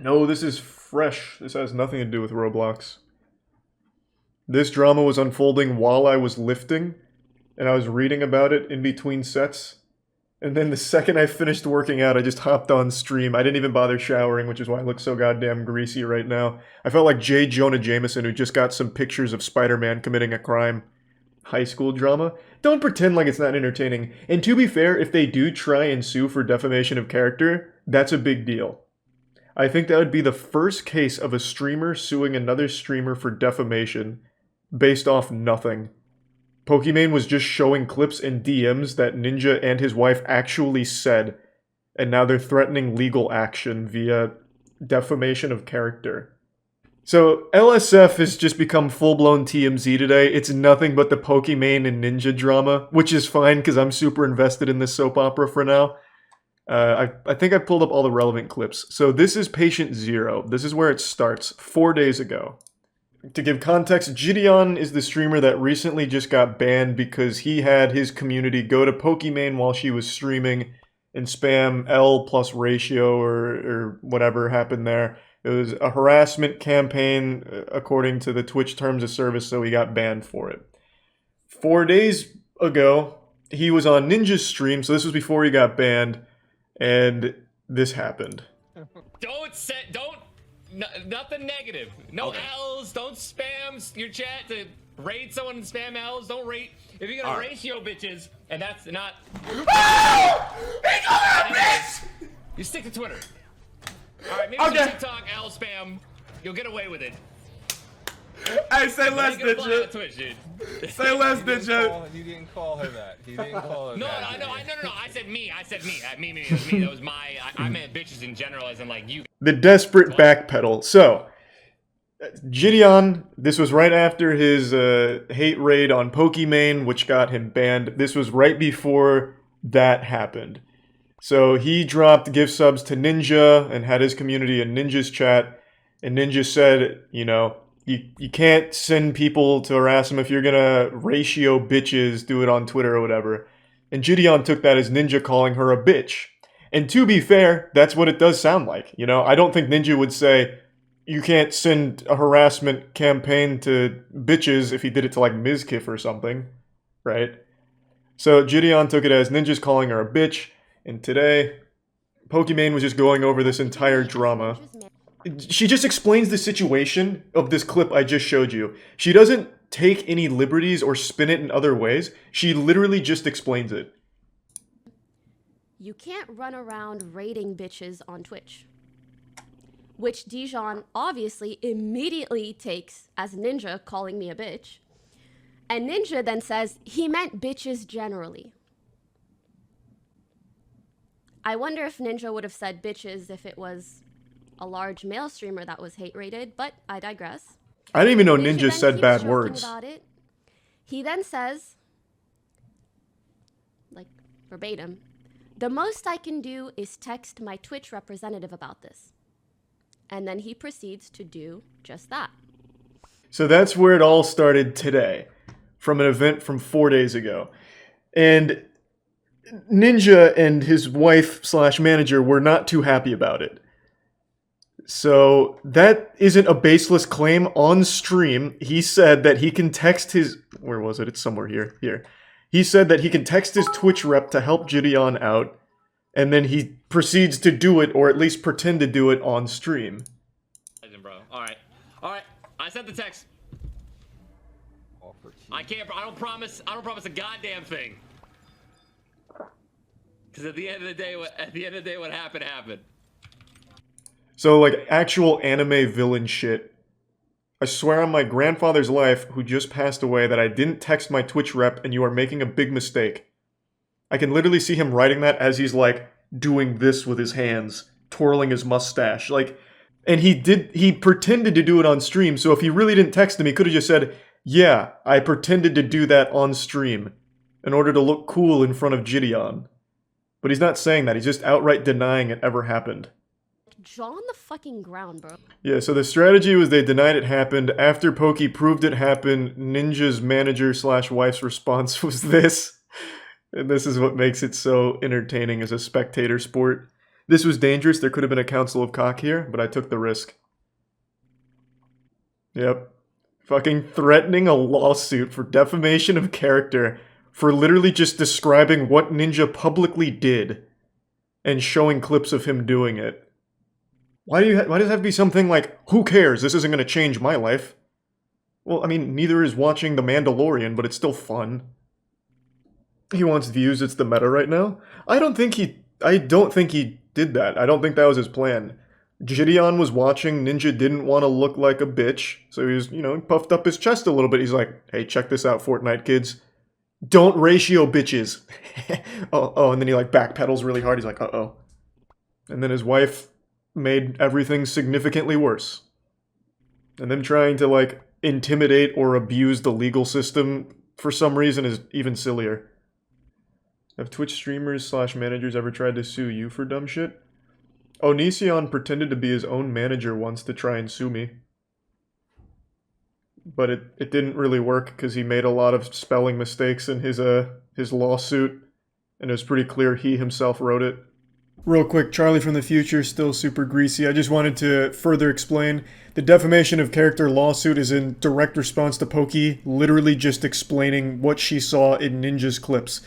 No, this is fresh. This has nothing to do with Roblox. This drama was unfolding while I was lifting, and I was reading about it in between sets. And then the second I finished working out, I just hopped on stream. I didn't even bother showering, which is why I look so goddamn greasy right now. I felt like J. Jonah Jameson, who just got some pictures of Spider-Man committing a crime. High school drama? Don't pretend like it's not entertaining. And to be fair, if they do try and sue for defamation of character, that's a big deal. I think that would be the first case of a streamer suing another streamer for defamation based off nothing. Pokimane was just showing clips and DMs that Ninja and his wife actually said, and now they're threatening legal action via defamation of character. So LSF has just become full-blown TMZ today. It's nothing but the Pokimane and Ninja drama, which is fine because I'm super invested in this soap opera for now. I think I pulled up all the relevant clips. So this is patient 0. This is where it starts, 4 days ago. To give context, Gideon is the streamer that recently just got banned because he had his community go to Pokimane while she was streaming and spam L plus ratio or whatever happened there. It was a harassment campaign according to the Twitch terms of service, so he got banned for it. 4 days ago, he was on Ninja's stream, so this was before he got banned, and this happened. Nothing negative. No okay. L's. Don't spam your chat to raid someone and spam L's. Don't rate. If you're gonna ratio bitches, and that's not. Oh! He called her a bitch! You stick to Twitter. Alright, maybe okay. TikTok, L spam. You'll get away with it. Hey, say less, Ninja. Twitch, dude. Say less, Ninja. You didn't call her that. He didn't call her no, that. No. I said me. Me. It was me. That was my. I meant bitches in general, as in like you. The desperate backpedal. So, Gideon, this was right after his hate raid on Pokimane, which got him banned. This was right before that happened. So he dropped gift subs to Ninja and had his community in Ninja's chat. And Ninja said, you know, you can't send people to harass him if you're gonna ratio bitches, do it on Twitter or whatever. And Gideon took that as Ninja calling her a bitch. And to be fair, that's what it does sound like. You know, I don't think Ninja would say you can't send a harassment campaign to bitches if he did it to like Mizkif or something, right? So Gideon took it as Ninja's calling her a bitch. And today, Pokimane was just going over this entire drama. She just explains the situation of this clip I just showed you. She doesn't take any liberties or spin it in other ways. She literally just explains it. You can't run around raiding bitches on Twitch. Which Dijon obviously immediately takes as Ninja calling me a bitch. And Ninja then says he meant bitches generally. I wonder if Ninja would have said bitches if it was a large male streamer that was hate rated, but I digress. I didn't even know Ninja said bad words. About it. He then says, like verbatim, the most I can do is text my Twitch representative about this. And then he proceeds to do just that. So that's where it all started today, from an event from 4 days ago. And Ninja and his wife slash manager were not too happy about it. So that isn't a baseless claim. On stream, he said that he can text his... Where was it? It's somewhere here. Here. He said that he can text his Twitch rep to help Gideon out, and then he proceeds to do it, or at least pretend to do it on stream. Bro. Alright. I sent the text. I don't promise a goddamn thing. Because at the end of the day, what happened happened. So, like, actual anime villain shit. I swear on my grandfather's life, who just passed away, that I didn't text my Twitch rep, and you are making a big mistake. I can literally see him writing that as he's, like, doing this with his hands, twirling his mustache. Like, and he pretended to do it on stream, so if he really didn't text him, he could have just said, yeah, I pretended to do that on stream, in order to look cool in front of Gideon. But he's not saying that, he's just outright denying it ever happened. Jaw on the fucking ground, bro. Yeah, so the strategy was they denied it happened. After Pokey proved it happened, Ninja's manager slash wife's response was this. And this is what makes it so entertaining as a spectator sport. This was dangerous. There could have been a council of cock here, but I took the risk. Yep. Fucking threatening a lawsuit for defamation of character for literally just describing what Ninja publicly did and showing clips of him doing it. Why does it have to be something like, who cares? This isn't going to change my life. Well, I mean, neither is watching The Mandalorian, but it's still fun. He wants views, it's the meta right now. I don't think he did that. I don't think that was his plan. Gideon was watching, Ninja didn't want to look like a bitch, so he was, puffed up his chest a little bit. He's like, hey, check this out, Fortnite kids. Don't ratio bitches. And then he backpedals really hard. He's like, uh-oh. And then his wife made everything significantly worse. And them trying to, intimidate or abuse the legal system for some reason is even sillier. Have Twitch streamers / managers ever tried to sue you for dumb shit? Onision pretended to be his own manager once to try and sue me. But it didn't really work because he made a lot of spelling mistakes in his lawsuit. And it was pretty clear he himself wrote it. Real quick, Charlie from the future, still super greasy. I just wanted to further explain. The defamation of character lawsuit is in direct response to Poki literally just explaining what she saw in Ninja's clips.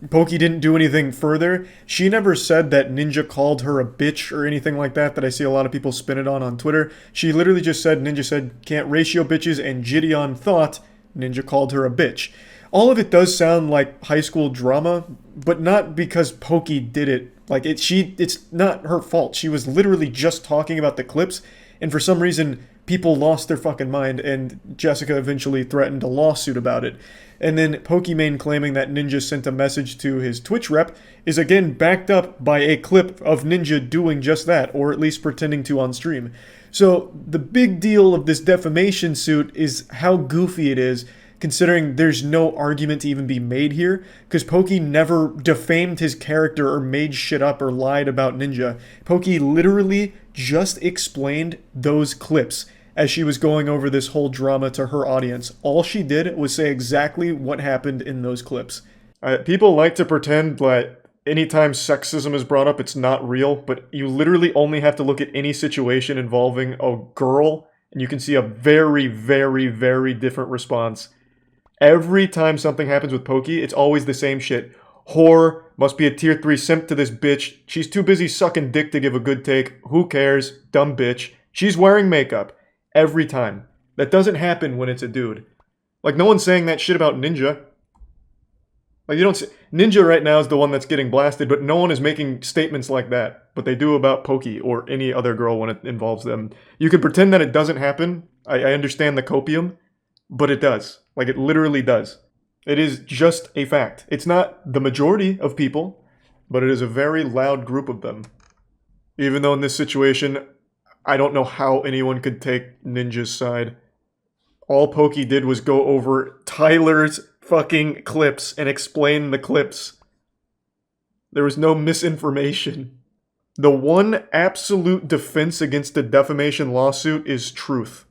Poki didn't do anything further. She never said that Ninja called her a bitch or anything like that I see a lot of people spin it on Twitter. She literally just said, Ninja said, can't ratio bitches, and Gideon thought Ninja called her a bitch. All of it does sound like high school drama, but not because Poki did it. It's not her fault. She was literally just talking about the clips, and for some reason, people lost their fucking mind, and Jessica eventually threatened a lawsuit about it. And then Pokimane claiming that Ninja sent a message to his Twitch rep is again backed up by a clip of Ninja doing just that, or at least pretending to on stream. So the big deal of this defamation suit is how goofy it is, considering there's no argument to even be made here, because Poki never defamed his character or made shit up or lied about Ninja. Poki literally just explained those clips as she was going over this whole drama to her audience. All she did was say exactly what happened in those clips. People like to pretend like anytime sexism is brought up, it's not real, but you literally only have to look at any situation involving a girl, and you can see a very, very, very different response. Every time something happens with Poki, it's always the same shit. Whore, must be a tier 3 simp to this bitch. She's too busy sucking dick to give a good take. Who cares? Dumb bitch. She's wearing makeup. Every time. That doesn't happen when it's a dude. No one's saying that shit about Ninja. You don't see... Ninja right now is the one that's getting blasted, but no one is making statements like that. But they do about Poki or any other girl when it involves them. You can pretend that it doesn't happen. I understand the copium, but it does. It literally does. It is just a fact. It's not the majority of people, but it is a very loud group of them. Even though in this situation, I don't know how anyone could take Ninja's side. All Poki did was go over Tyler's fucking clips and explain the clips. There was no misinformation. The one absolute defense against the defamation lawsuit is truth.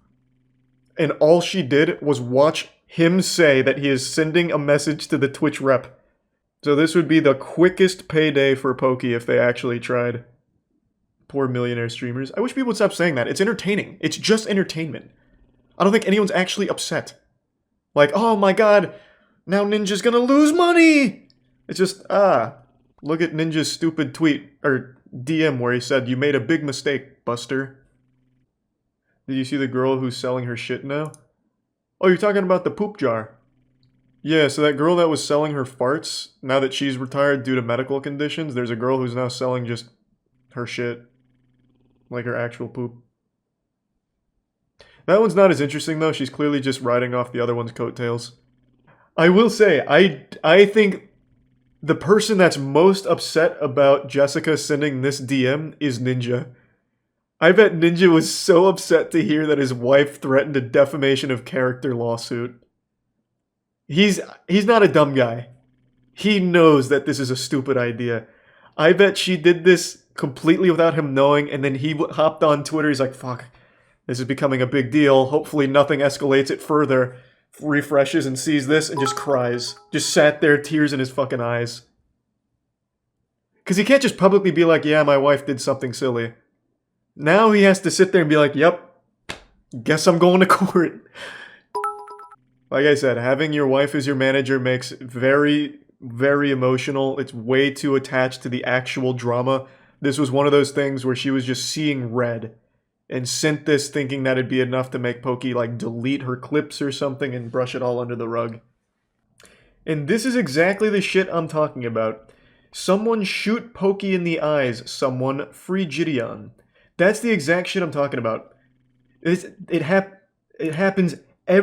And all she did was watch him say that he is sending a message to the Twitch rep. So this would be the quickest payday for Poki if they actually tried. Poor millionaire streamers. I wish people would stop saying that. It's entertaining. It's just entertainment. I don't think anyone's actually upset. Oh my god, now Ninja's gonna lose money! It's just, look at Ninja's stupid tweet, or DM where he said, you made a big mistake, Buster. Did you see the girl who's selling her shit now? Oh, you're talking about the poop jar. Yeah, so that girl that was selling her farts, now that she's retired due to medical conditions, there's a girl who's now selling just her shit. Her actual poop. That one's not as interesting though, she's clearly just riding off the other one's coattails. I will say, I think the person that's most upset about Jessica sending this DM is Ninja. I bet Ninja was so upset to hear that his wife threatened a defamation of character lawsuit. He's not a dumb guy. He knows that this is a stupid idea. I bet she did this completely without him knowing, and then he hopped on Twitter, he's like, fuck, this is becoming a big deal, hopefully nothing escalates it further, refreshes and sees this and just cries. Just sat there, tears in his fucking eyes. Because he can't just publicly be like, yeah, my wife did something silly. Now he has to sit there and be like, yep, guess I'm going to court. Like I said, having your wife as your manager makes very, very emotional. It's way too attached to the actual drama. This was one of those things where she was just seeing red and sent this thinking that it'd be enough to make Poki like delete her clips or something and brush it all under the rug. And this is exactly the shit I'm talking about. Someone shoot Poki in the eyes, someone free Gideon. That's the exact shit I'm talking about. It happens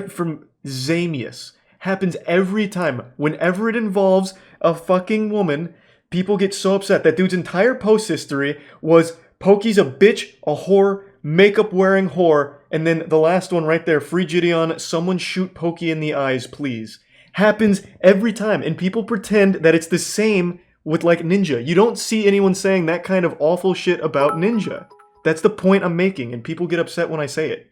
from Zamius. Happens every time. Whenever it involves a fucking woman, people get so upset. That dude's entire post history was Poki's a bitch, a whore, makeup wearing whore, and then the last one right there, free Gideon, someone shoot Poki in the eyes, please. Happens every time, and people pretend that it's the same with like Ninja. You don't see anyone saying that kind of awful shit about Ninja. That's the point I'm making, and people get upset when I say it.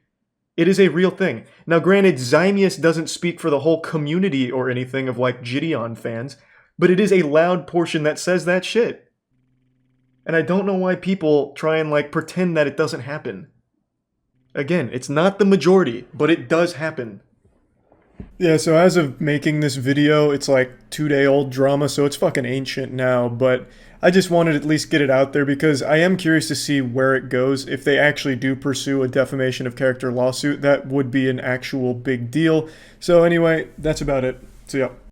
It is a real thing. Now granted, Zymius doesn't speak for the whole community or anything of like Gideon fans, but it is a loud portion that says that shit. And I don't know why people try and like pretend that it doesn't happen. Again, it's not the majority, but it does happen. Yeah, so as of making this video, it's like 2-day-old drama, so it's fucking ancient now, but I just wanted to at least get it out there because I am curious to see where it goes. If they actually do pursue a defamation of character lawsuit, that would be an actual big deal. So anyway, that's about it. See ya.